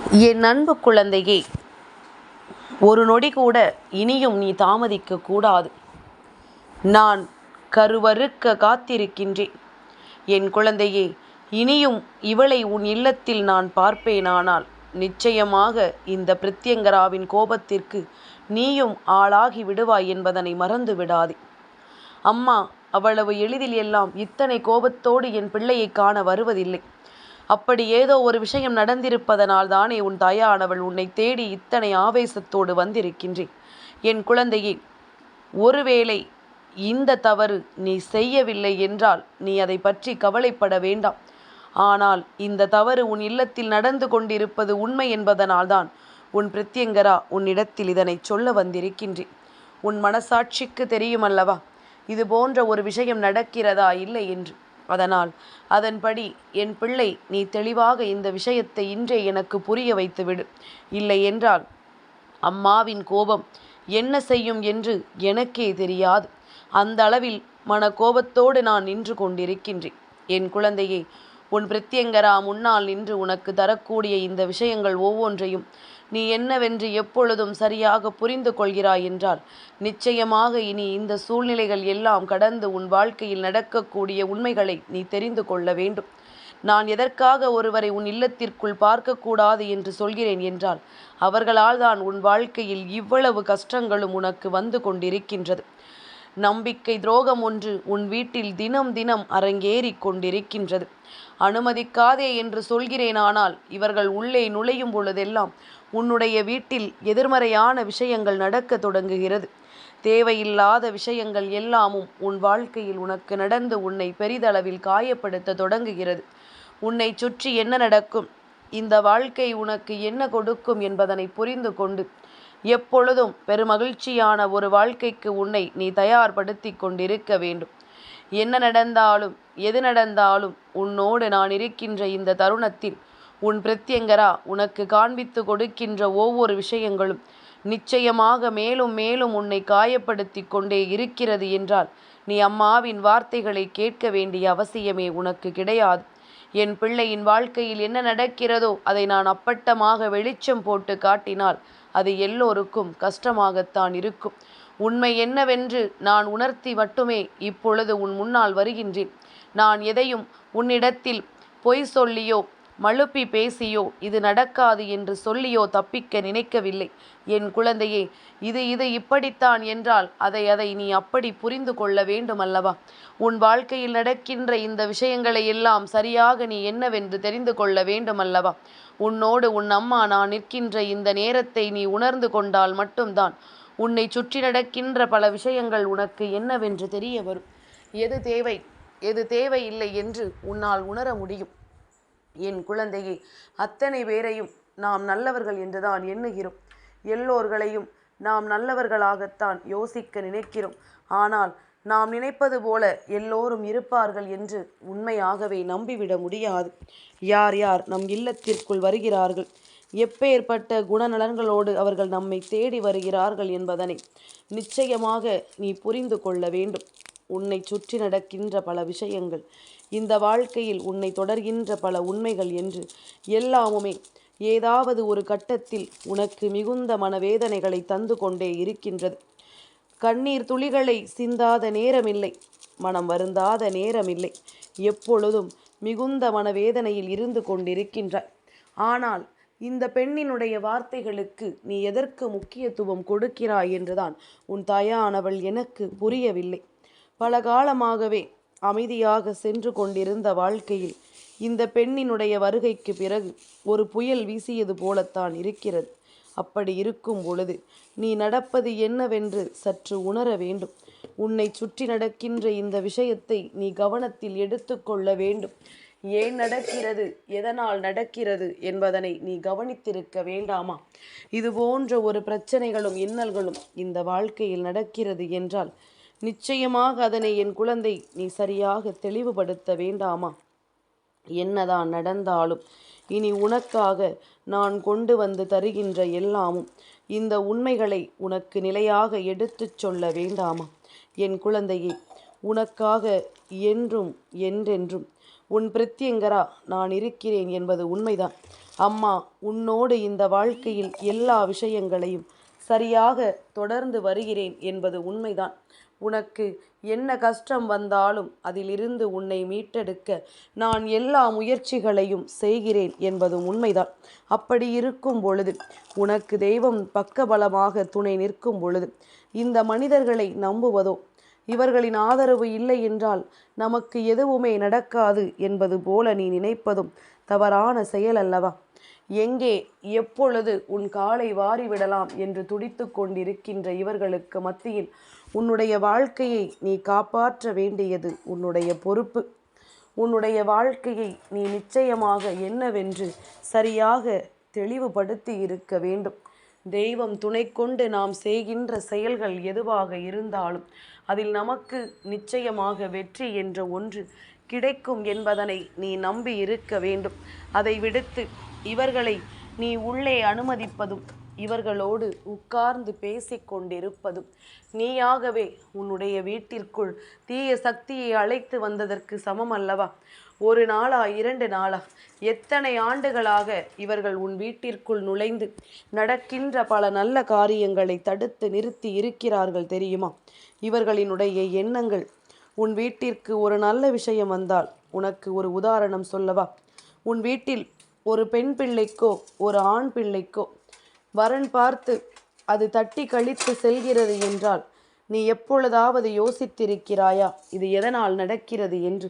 என் அன்பு குழந்தையே, ஒரு நொடி கூட இனியும் நீ தாமதிக்க கூடாது. நான் கருவறுக்க காத்திருக்கின்றேன். என் குழந்தையே, இனியும் இவளை உன் இல்லத்தில் நான் பார்ப்பேனானால் நிச்சயமாக இந்த பிரத்யங்கராவின் கோபத்திற்கு நீயும் ஆளாகி விடுவாய் என்பதனை மறந்து விடாதே. அம்மா அவ்வளவு எளிதில் எல்லாம் இத்தனை கோபத்தோடு என் பிள்ளையை காண வருவதில்லை. அப்படி ஏதோ ஒரு விஷயம் நடந்திருப்பதனால் தானே உன் தாயானவள் உன்னை தேடி இத்தனை ஆவேசத்தோடு வந்திருக்கின்றேன். என் குழந்தையே, ஒருவேளை இந்த தவறு நீ செய்யவில்லை என்றால் நீ அதை பற்றி கவலைப்பட வேண்டாம். ஆனால் இந்த தவறு உன் இல்லத்தில் நடந்து கொண்டிருப்பது உண்மை என்பதனால்தான் உன் பிரத்யங்கரா உன்னிடத்தில் இதனை சொல்ல வந்திருக்கின்றேன். உன் மனசாட்சிக்கு தெரியுமல்லவா இது போன்ற ஒரு விஷயம் நடக்கிறதா இல்லை என்று. அதனால் அதன்படி என் பிள்ளை நீ தெளிவாக இந்த விஷயத்தை இன்றே எனக்கு புரிய வைத்துவிடு. இல்லை என்றால் அம்மாவின் கோபம் என்ன செய்யும் என்று எனக்கே தெரியாது. அந்த அளவில் மனக்கோபத்தோடு நான் நின்று கொண்டிருக்கின்றேன். என் குழந்தையே, உன் பிரத்யங்கரா முன்னால் நின்று உனக்கு தரக்கூடிய இந்த விஷயங்கள் ஒவ்வொன்றையும் நீ என்னவென்று எப்பொழுதும் சரியாக புரிந்து கொள்கிறாய் என்றால் நிச்சயமாக இனி இந்த சூழ்நிலைகள் எல்லாம் கடந்து உன் வாழ்க்கையில் நடக்கக்கூடிய உண்மைகளை நீ தெரிந்து கொள்ள வேண்டும். நான் எதற்காக ஒருவரை உன் இல்லத்திற்குள் பார்க்கக்கூடாது என்று சொல்கிறேன் என்றால் அவர்களால் தான் உன் வாழ்க்கையில் இவ்வளவு கஷ்டங்களும் உனக்கு வந்து கொண்டிருக்கின்றது. நம்பிக்கை துரோகம் ஒன்று உன் வீட்டில் தினம் தினம் அரங்கேறி கொண்டிருக்கின்றது. அனுமதிக்காதே என்று சொல்கிறேன், ஆனால் இவர்கள் உள்ளே நுழையும் பொழுதெல்லாம் உன்னுடைய வீட்டில் எதிர்மறையான விஷயங்கள் நடக்க தொடங்குகிறது. தேவையில்லாத விஷயங்கள் எல்லாமும் உன் வாழ்க்கையில் உனக்கு நடந்து உன்னை பெரிதளவில் காயப்படுத்த தொடங்குகிறது. உன்னை சுற்றி என்ன நடக்கும், இந்த வாழ்க்கை உனக்கு என்ன கொடுக்கும் என்பதனை புரிந்து கொண்டு எப்பொழுதும் பெருமகிழ்ச்சியான ஒரு வாழ்க்கைக்கு உன்னை நீ தயார்படுத்தி கொண்டிருக்க வேண்டும். என்ன நடந்தாலும் எது நடந்தாலும் உன்னோடு நான் இருக்கின்ற இந்த தருணத்தில் உன் பிரத்யங்கரா உனக்கு காண்பித்து கொடுக்கின்ற ஒவ்வொரு விஷயங்களும் நிச்சயமாக மேலும் மேலும் உன்னை காயப்படுத்தி கொண்டே இருக்கிறது என்றால் நீ அம்மாவின் வார்த்தைகளை கேட்க வேண்டிய அவசியமே உனக்கு கிடையாது. என் பிள்ளையின் வாழ்க்கையில் என்ன நடக்கிறதோ அதை நான் அப்பட்டமாக வெளிச்சம் போட்டு காட்டினால் அது எல்லோருக்கும் கஷ்டமாகத்தான் இருக்கும். உண்மை என்னவென்று நான் உணர்த்தி மட்டுமே இப்பொழுது உன் முன்னால் வருகின்றேன். நான் எதையும் உன்னிடத்தில் பொய் சொல்லியோ மழுப்பி பேசியோ இது நடக்காது என்று சொல்லியோ தப்பிக்க நினைக்கவில்லை. என் குழந்தையே, இது இப்படித்தான் என்றால் அதை நீ அப்படி புரிந்து கொள்ள வேண்டும் அல்லவா? உன் வாழ்க்கையில் நடக்கின்ற இந்த விஷயங்களை எல்லாம் சரியாக நீ என்னவென்று தெரிந்து கொள்ள வேண்டும் அல்லவா? உன்னோடு உன் அம்மா நான் நிற்கின்ற இந்த நேரத்தை நீ உணர்ந்து கொண்டால் மட்டும்தான் உன்னை சுற்றி நடக்கின்ற பல விஷயங்கள் உனக்கு என்னவென்று தெரிய வரும். எது தேவை எது தேவையில்லை என்று உன்னால் உணர முடியும். என் குழந்தையே, அத்தனை பேரையும் நாம் நல்லவர்கள் என்றுதான் எண்ணுகிறோம். எல்லோர்களையும் நாம் நல்லவர்களாகத்தான் யோசிக்க நினைக்கிறோம். ஆனால் நாம் நினைப்பது போல எல்லோரும் இருப்பார்கள் என்று உண்மையாகவே நம்பிவிட முடியாது. யார் யார் நம் இல்லத்திற்குள் வருகிறார்கள், எப்பேற்பட்ட குணநலன்களோடு அவர்கள் நம்மை தேடி வருகிறார்கள் என்பதனை நிச்சயமாக நீ புரிந்து கொள்ள வேண்டும். உன்னை சுற்றி நடக்கின்ற பல விஷயங்கள், இந்த வாழ்க்கையில் உன்னை தொடர்கின்ற பல உண்மைகள் என்று எல்லாமுமே ஏதாவது ஒரு கட்டத்தில் உனக்கு மிகுந்த மனவேதனைகளை தந்து கொண்டே இருக்கின்றது. கண்ணீர் துளிகளை சிந்தாத நேரமில்லை, மனம் வருந்தாத நேரமில்லை. எப்பொழுதும் மிகுந்த மனவேதனையில் இருந்து கொண்டிருக்கின்றாய். ஆனால் இந்த பெண்ணினுடைய வார்த்தைகளுக்கு நீ எதற்கு முக்கியத்துவம் கொடுக்கிறாய் என்றுதான் உன் தாயானவள் எனக்கு புரியவில்லை. பல காலமாகவே அமைதியாக சென்று கொண்டிருந்த வாழ்க்கையில் இந்த பெண்ணினுடைய வருகைக்கு பிறகு ஒரு புயல் வீசியது போலத்தான் இருக்கிறது. அப்படி இருக்கும் பொழுது நீ நடப்பது என்னவென்று சற்று உணர வேண்டும். உன்னை சுற்றி நடக்கின்ற இந்த விஷயத்தை நீ கவனத்தில் எடுத்துக்கொள்ள வேண்டும். ஏன் நடக்கிறது, எதனால் நடக்கிறது என்பதனை நீ கவனித்திருக்க வேண்டாமா? இது போன்ற ஒரு பிரச்சனைகளும் இன்னல்களும் இந்த வாழ்க்கையில் நடக்கிறது என்றால் நிச்சயமாக அதனை என் குழந்தை நீ சரியாக தெளிவுபடுத்த வேண்டாமா? என்னதான் நடந்தாலும் இனி உனக்காக நான் கொண்டு வந்து தருகின்ற எல்லாமும் இந்த உண்மைகளை உனக்கு நிலையாக எடுத்துச் சொல்ல வேண்டாமா? என் குழந்தையே, உனக்காக என்றும் என்றென்றும் உன் பிரத்யங்கரா நான் இருக்கிறேன் என்பது உண்மைதான். அம்மா உன்னோடு இந்த வாழ்க்கையில் எல்லா விஷயங்களையும் சரியாக தொடர்ந்து வருகிறேன் என்பது உண்மைதான். உனக்கு என்ன கஷ்டம் வந்தாலும் அதிலிருந்து உன்னை மீட்டெடுக்க நான் எல்லா முயற்சிகளையும் செய்கிறேன் என்பதும் உண்மைதான். அப்படி இருக்கும் பொழுது, உனக்கு தெய்வம் பக்கபலமாக துணை நிற்கும் பொழுது, இந்த மனிதர்களை நம்புவதோ, இவர்களின் ஆதரவு இல்லை என்றால் நமக்கு எதுவுமே நடக்காது என்பது போல நீ நினைப்பதும் தவறான செயல் அல்லவா? எங்கே எப்பொழுது உன் காலை வாரிவிடலாம் என்று துடித்து கொண்டிருக்கின்ற இவர்களுக்கு மத்தியில் உன்னுடைய வாழ்க்கையை நீ காப்பாற்ற வேண்டியது உன்னுடைய பொறுப்பு. உன்னுடைய வாழ்க்கையை நீ நிச்சயமாக என்னவென்று சரியாக தெளிவுபடுத்தி இருக்க வேண்டும். தெய்வம் துணை கொண்டு நாம் செய்கின்ற செயல்கள் எதுவாக இருந்தாலும் அதில் நமக்கு நிச்சயமாக வெற்றி என்ற ஒன்று கிடைக்கும் என்பதனை நீ நம்பி இருக்க வேண்டும். அதை விடுத்து இவர்களை நீ உள்ளே அனுமதிப்பதும் இவர்களோடு உட்கார்ந்து பேசிக்கொண்டிருப்பதும் நீயாகவே உன்னுடைய வீட்டிற்குள் தீய சக்தியை அழைத்து வந்ததற்கு சமம் அல்லவா? ஒரு நாளா 2 நாளா எத்தனை ஆண்டுகளாக இவர்கள் உன் வீட்டிற்குள் நுழைந்து நடக்கின்ற பல நல்ல காரியங்களை தடுத்து நிறுத்தி இருக்கிறார்கள் தெரியுமா? இவர்களினுடைய எண்ணங்கள் உன் வீட்டிற்கு ஒரு நல்ல விஷயம் வந்தால் உனக்கு ஒரு உதாரணம் சொல்லவா? உன் வீட்டில் ஒரு பெண் பிள்ளைக்கோ ஒரு ஆண் பிள்ளைக்கோ வரன் பார்த்து அது தட்டி கழித்து செல்கிறது என்றால் நீ எப்பொழுதாவது யோசித்திருக்கிறாயா இது எதனால் நடக்கிறது என்று?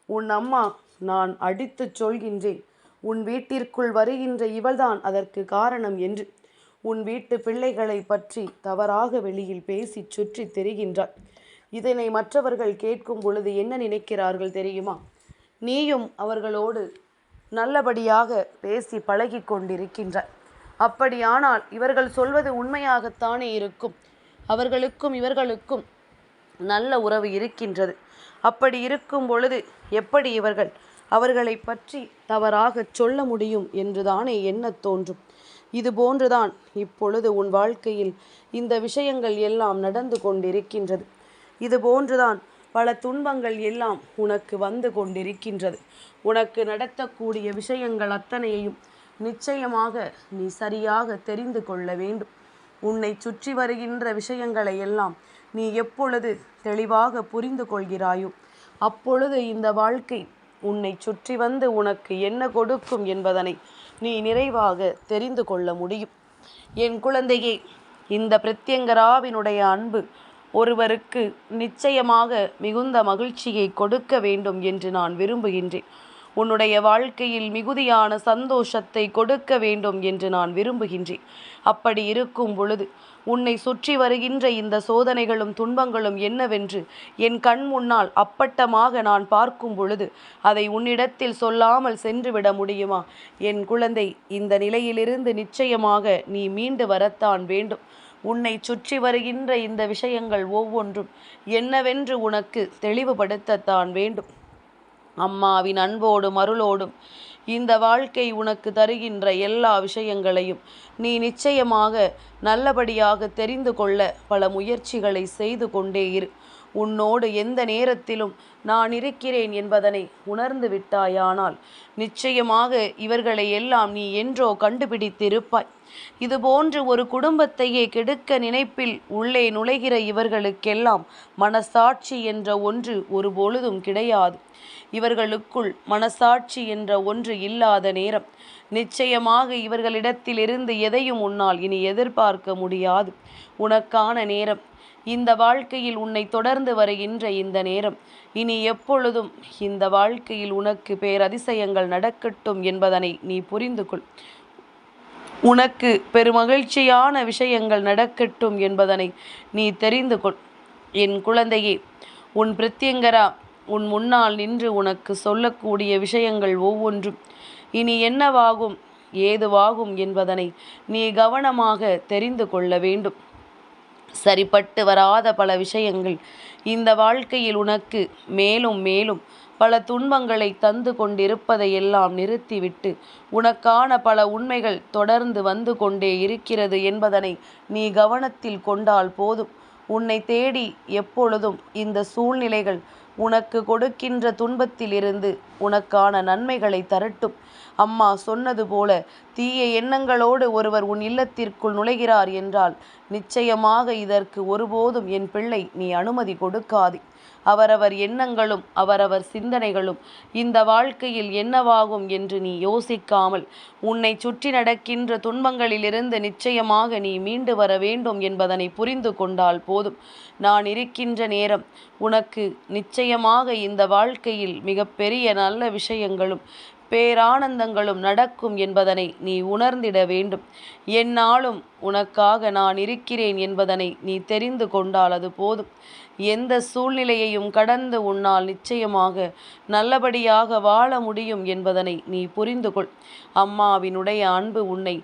உன் அம்மா நான் அடித்து சொல்கின்றேன், உன் வீட்டிற்குள் வருகின்ற இவள்தான் அதற்கு காரணம் என்று. உன் வீட்டு பிள்ளைகளை பற்றி தவறாக வெளியில் பேசி சுற்றி தெரிகின்றாள். இதனை மற்றவர்கள் கேட்கும் பொழுது என்ன நினைக்கிறார்கள் தெரியுமா? நீயும் அவர்களோடு நல்லபடியாக பேசி பழகி கொண்டிருக்கின்றாய். அப்படியானால் இவர்கள் சொல்வது உண்மையாகத்தானே இருக்கும். அவர்களுக்கும் இவர்களுக்கும் நல்ல உறவு இருக்கின்றது. அப்படி இருக்கும் பொழுது எப்படி இவர்கள் அவர்களை பற்றி தவறாக சொல்ல முடியும் என்றுதானே எண்ண தோன்றும். இது போன்றுதான் இப்பொழுது உன் வாழ்க்கையில் இந்த விஷயங்கள் எல்லாம் நடந்து கொண்டிருக்கின்றது. இது போன்றுதான் பல துன்பங்கள் எல்லாம் உனக்கு வந்து கொண்டிருக்கின்றது. உனக்கு நடத்தக்கூடிய விஷயங்கள் அத்தனையையும் நிச்சயமாக நீ சரியாக தெரிந்து கொள்ள வேண்டும். உன்னை சுற்றி வருகின்ற விஷயங்களை எல்லாம் நீ எப்பொழுது தெளிவாக புரிந்து கொள்கிறாயோ அப்பொழுது இந்த வாழ்க்கை உன்னை சுற்றி வந்து உனக்கு என்ன கொடுக்கும் என்பதனை நீ நிறைவாக தெரிந்து கொள்ள முடியும். என் குழந்தையே, இந்த பிரத்யங்கராவினுடைய அன்பு ஒருவருக்கு நிச்சயமாக மிகுந்த மகிழ்ச்சியை கொடுக்க வேண்டும் என்று நான் விரும்புகின்றேன். உன்னுடைய வாழ்க்கையில் மிகுதியான சந்தோஷத்தை கொடுக்க வேண்டும் என்று நான் விரும்புகின்றேன். அப்படி இருக்கும் பொழுது உன்னை சுற்றி வருகின்ற இந்த சோதனைகளும் துன்பங்களும் என்னவென்று என் கண் முன்னால் அப்பட்டமாக நான் பார்க்கும் பொழுது அதை உன்னிடத்தில் சொல்லாமல் சென்றுவிட முடியுமா? என் குழந்தை, இந்த நிலையிலிருந்து நிச்சயமாக நீ மீண்டு வரத்தான் வேண்டும். உன்னை சுற்றி வருகின்ற இந்த விஷயங்கள் ஒவ்வொன்றும் என்னவென்று உனக்கு தெளிவுபடுத்தத்தான் வேண்டும். அம்மாவின் அன்போடும் அருளோடும் இந்த வாழ்க்கை உனக்கு தருகின்ற எல்லா விஷயங்களையும் நீ நிச்சயமாக நல்லபடியாக தெரிந்து கொள்ள பல முயற்சிகளை செய்து கொண்டே இரு. உன்னோடு எந்த நேரத்திலும் நான் இருக்கிறேன் என்பதனை உணர்ந்து விட்டாயானால் நிச்சயமாக இவர்களை எல்லாம் நீ என்றோ கண்டுபிடித்திருப்பாய். இதுபோன்று ஒரு குடும்பத்தையே கெடுக்க நினைப்பில் உள்ளே நுழைகிற இவர்களுக்கெல்லாம் மனசாட்சி என்ற ஒன்று ஒரு பொழுதும் கிடையாது. இவர்களுக்குள் மனசாட்சி என்ற ஒன்று இல்லாத நேரம் நிச்சயமாக இவர்களிடத்திலிருந்து எதையும் உன்னால் இனி எதிர்பார்க்க முடியாது. உனக்கான நேரம், இந்த வாழ்க்கையில் உன்னை தொடர்ந்து வருகின்ற இந்த நேரம், இனி எப்பொழுதும் இந்த வாழ்க்கையில் உனக்கு பேரதிசயங்கள் நடக்கட்டும் என்பதனை நீ புரிந்து கொள். உனக்கு பெருமகிழ்ச்சியான விஷயங்கள் நடக்கட்டும் என்பதனை நீ தெரிந்து கொள். என் குழந்தையே, உன் பிரத்யங்கரா உன் முன்னால் நின்று உனக்கு சொல்லக்கூடிய விஷயங்கள் ஒவ்வொன்றும் இனி என்னவாகும் ஏதுவாகும் என்பதனை நீ கவனமாக தெரிந்து கொள்ள வேண்டும். சரிப்பட்டு வராத பல விஷயங்கள் இந்த வாழ்க்கையில் உனக்கு மேலும் மேலும் பல துன்பங்களை தந்து கொண்டிருப்பதையெல்லாம் நிறுத்திவிட்டு உனக்கான பல உண்மைகள் தொடர்ந்து வந்து கொண்டே இருக்கிறது என்பதனை நீ கவனத்தில் கொண்டால் போதும். உன்னை தேடி எப்பொழுதும் இந்த சூழ்நிலைகள் உனக்கு கொடுக்கின்ற துன்பத்திலிருந்து உனக்கான நன்மைகளை தரட்டும். அம்மா சொன்னது போல தீய எண்ணங்களோடு ஒருவர் உன் இல்லத்திற்குள் நுழைகிறார் என்றால் நிச்சயமாக இதற்கு ஒருபோதும் என் பிள்ளை நீ அனுமதி கொடுக்காதே. அவரவர் எண்ணங்களும் அவரவர் சிந்தனைகளும் இந்த வாழ்க்கையில் என்னவாகும் என்று நீ யோசிக்காமல் உன்னை சுற்றி நடக்கின்ற துன்பங்களிலிருந்து நிச்சயமாக நீ மீண்டு வர வேண்டும் என்பதனை புரிந்து கொண்டால் போதும். நான் இருக்கின்ற நேரம் உனக்கு நிச்சயமாக இந்த வாழ்க்கையில் மிகப்பெரிய நல்ல விஷயங்களும் பேரானந்தங்களும் நடக்கும் என்பதனை நீ உணர்ந்திட வேண்டும். எந்நாளும் உனக்காக நான் இருக்கிறேன் என்பதனை நீ தெரிந்து கொண்டால் அது போதும். எந்த சூழ்நிலையையும் கடந்து உன்னால் நிச்சயமாக நல்லபடியாக வாழ முடியும் என்பதனை நீ புரிந்து கொள். அம்மாவினுடைய அன்பு உன்னை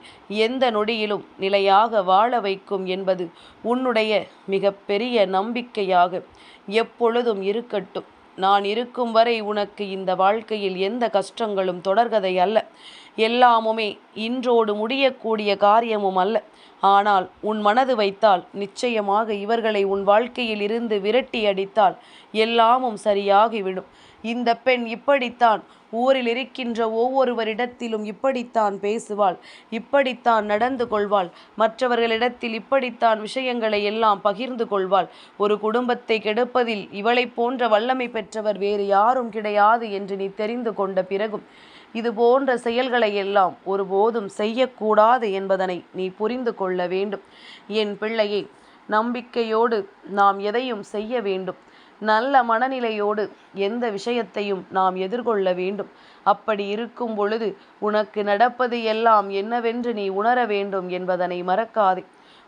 எந்த நொடியிலும் நிலையாக வாழ வைக்கும் என்பது உன்னுடைய மிகப்பெரிய நம்பிக்கையாக எப்பொழுதும் இருக்கட்டும். நான் இருக்கும் வரை உனக்கு இந்த வாழ்க்கையில் எந்த கஷ்டங்களும் தொடர்கதை அல்ல. எல்லாமுமே இன்றோடு முடியக்கூடிய காரியமும் அல்ல. ஆனால் உன் மனது வைத்தால் நிச்சயமாக இவர்களை உன் வாழ்க்கையில் இருந்து விரட்டி அடித்தால் எல்லாமும் சரியாகிவிடும். இந்த பெண் இப்படித்தான் ஊரில் இருக்கின்ற ஒவ்வொருவரிடத்திலும் இப்படித்தான் பேசுவாள், இப்படித்தான் நடந்து கொள்வாள், மற்றவர்களிடத்தில் இப்படித்தான் விஷயங்களை எல்லாம் பகிர்ந்து கொள்வாள். ஒரு குடும்பத்தை கெடுப்பதில் இவளை போன்ற வல்லமை பெற்றவர் வேறு யாரும் கிடையாது என்று நீ தெரிந்து கொண்ட பிறகும் இது போன்ற செயல்களை எல்லாம் ஒருபோதும் செய்யக்கூடாது என்பதனை நீ புரிந்து கொள்ள வேண்டும். என் பிள்ளையே, நம்பிக்கையோடு நாம் எதையும் செய்ய வேண்டும். நல்ல மனநிலையோடு எந்த விஷயத்தையும் நாம் எதிர்கொள்ள வேண்டும். அப்படி இருக்கும் பொழுது உனக்கு நடப்பது எல்லாம் என்னவென்று நீ உணர வேண்டும் என்பதனை மறக்காதே.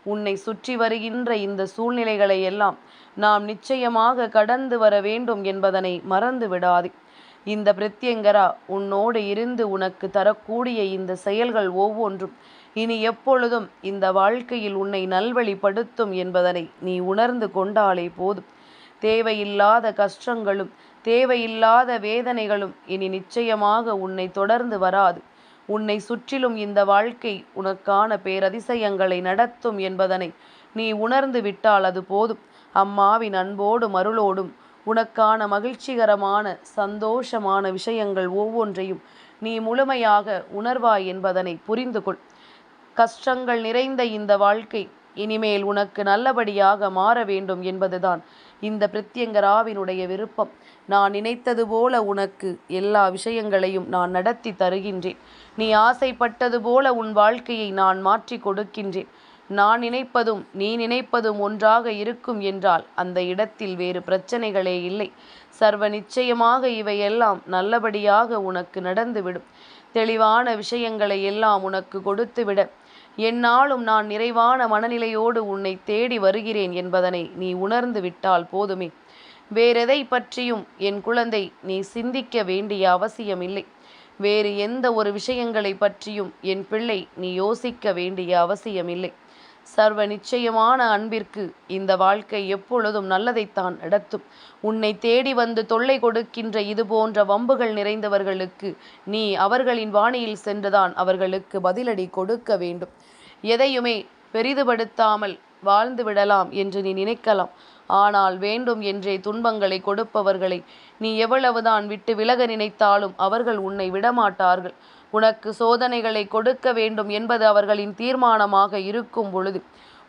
உன்னை சுற்றி வருகின்ற இந்த சூழ்நிலைகளை எல்லாம் நாம் நிச்சயமாக கடந்து வர வேண்டும் என்பதனை மறந்து விடாதே. இந்த பிரத்யங்கரா உன்னோடு இருந்து உனக்கு தரக்கூடிய இந்த செயல்கள் ஒவ்வொன்றும் இனி எப்பொழுதும் இந்த வாழ்க்கையில் உன்னை நல்வழிப்படுத்தும் என்பதனை நீ உணர்ந்து கொண்டாலே போதும். தேவையில்லாத கஷ்டங்களும் தேவையில்லாத வேதனைகளும் இனி நிச்சயமாக உன்னை தொடர்ந்து வராது. உன்னை சுற்றிலும் இந்த வாழ்க்கை உனக்கான பேரதிசயங்களை நடத்தும் என்பதனை நீ உணர்ந்து விட்டால் அது போதும். அம்மாவின் அன்போடும் அருளோடும் உனக்கான மகிழ்ச்சிகரமான சந்தோஷமான விஷயங்கள் ஒவ்வொன்றையும் நீ முழுமையாக உணர்வாய் என்பதனை புரிந்து கொள். கஷ்டங்கள் நிறைந்த இந்த வாழ்க்கை இனிமேல் உனக்கு நல்லபடியாக மாற வேண்டும் என்பதுதான் இந்த பிரத்யங்கராவினுடைய விருப்பம். நான் நினைத்தது போல உனக்கு எல்லா விஷயங்களையும் நான் நடத்தி தருகின்றேன். நீ ஆசைப்பட்டது போல உன் வாழ்க்கையை நான் மாற்றி கொடுக்கின்றேன். நான் நினைப்பதும் நீ நினைப்பதும் ஒன்றாக இருக்கும் என்றால் அந்த இடத்தில் வேறு பிரச்சனைகளே இல்லை. சர்வ நிச்சயமாக இவையெல்லாம் நல்லபடியாக உனக்கு நடந்துவிடும். தெளிவான விஷயங்களை எல்லாம் உனக்கு கொடுத்துவிட எந்நாளும் நான் நிறைவான மனநிலையோடு உன்னை தேடி வருகிறேன் என்பதனை நீ உணர்ந்து விட்டால் போதுமே. வேறெதை பற்றியும் என் குழந்தை நீ சிந்திக்க வேண்டிய அவசியமில்லை. வேறு எந்த ஒரு விஷயங்களை பற்றியும் என் பிள்ளை நீ யோசிக்க வேண்டிய அவசியமில்லை. சர்வ நிச்சயமான அன்பிற்கு இந்த வாழ்க்கை எப்பொழுதும் நல்லதைத்தான் நடத்தும். உன்னை தேடி வந்து தொல்லை கொடுக்கின்ற இது போன்ற வம்புகள் நிறைந்தவர்களுக்கு நீ அவர்களின் வாணியில் சென்றுதான் அவர்களுக்கு பதிலடி கொடுக்க வேண்டும். எதையுமே பெரிதுபடுத்தாமல் வாழ்ந்து விடலாம் என்று நீ நினைக்கலாம். ஆனால் வேண்டும் என்றே துன்பங்களை கொடுப்பவர்களை நீ எவ்வளவுதான் விட்டு விலக நினைத்தாலும் அவர்கள் உன்னை விடமாட்டார்கள். உனக்கு சோதனைகளை கொடுக்க வேண்டும் என்பது அவர்களின் தீர்மானமாக இருக்கும் பொழுது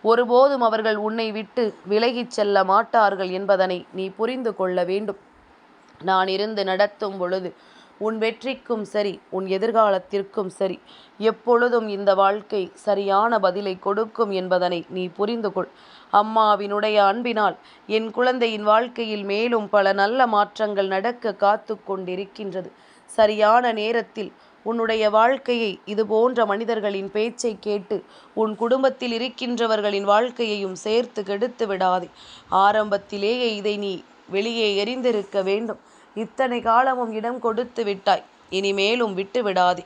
ஒருபோதும் அவர்கள் உன்னை விட்டு விலகிச் செல்ல மாட்டார்கள் என்பதனை நீ புரிந்து கொள்ள வேண்டும். நான் இருந்து நடத்தும் பொழுது உன் வெற்றிக்கும் சரி உன் எதிர்காலத்திற்கும் சரி எப்பொழுதும் இந்த வாழ்க்கை சரியான பதிலை கொடுக்கும் என்பதனை நீ புரிந்து கொள். அம்மாவினுடைய அன்பினால் என் குழந்தையின் வாழ்க்கையில் மேலும் பல நல்ல மாற்றங்கள் நடக்க காத்து கொண்டிருக்கின்றது. சரியான நேரத்தில் உன்னுடைய வாழ்க்கையை இது போன்ற மனிதர்களின் பேச்சை கேட்டு உன் குடும்பத்தில் இருக்கின்றவர்களின் வாழ்க்கையையும் சேர்த்து கெடுத்து விடாதே. ஆரம்பத்திலேயே இதை நீ வெளியே எறிந்திருக்க வேண்டும். இத்தனை காலமும் இடம் கொடுத்து விட்டாய், இனிமேலும் விட்டு விடாதே.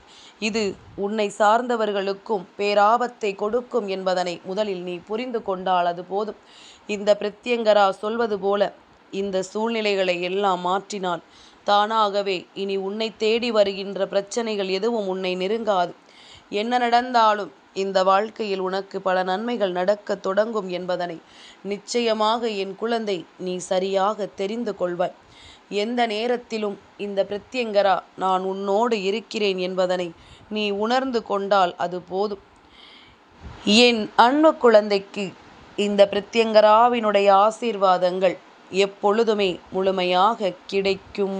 இது உன்னை சார்ந்தவர்களுக்கும் பேராபத்தை கொடுக்கும் என்பதனை முதலில் நீ புரிந்து கொண்டால் அது போதும். இந்த பிரத்யங்கரா சொல்வது போல இந்த சூழ்நிலைகளை எல்லாம் மாற்றினால் தானாகவே இனி உன்னை தேடி வருகின்ற பிரச்சனைகள் எதுவும் உன்னை நெருங்காது. என்ன நடந்தாலும் இந்த வாழ்க்கையில் உனக்கு பல நன்மைகள் நடக்க தொடங்கும் என்பதனை நிச்சயமாக என் குழந்தை நீ சரியாக தெரிந்து கொள்வாய். எந்த நேரத்திலும் இந்த பிரத்யங்கரா நான் உன்னோடு இருக்கிறேன் என்பதனை நீ உணர்ந்து கொண்டால் அது போதும். என் அன்பு குழந்தைக்கு இந்த பிரத்யங்கராவினுடைய ஆசீர்வாதங்கள் எப்பொழுதுமே முழுமையாக கிடைக்கும்.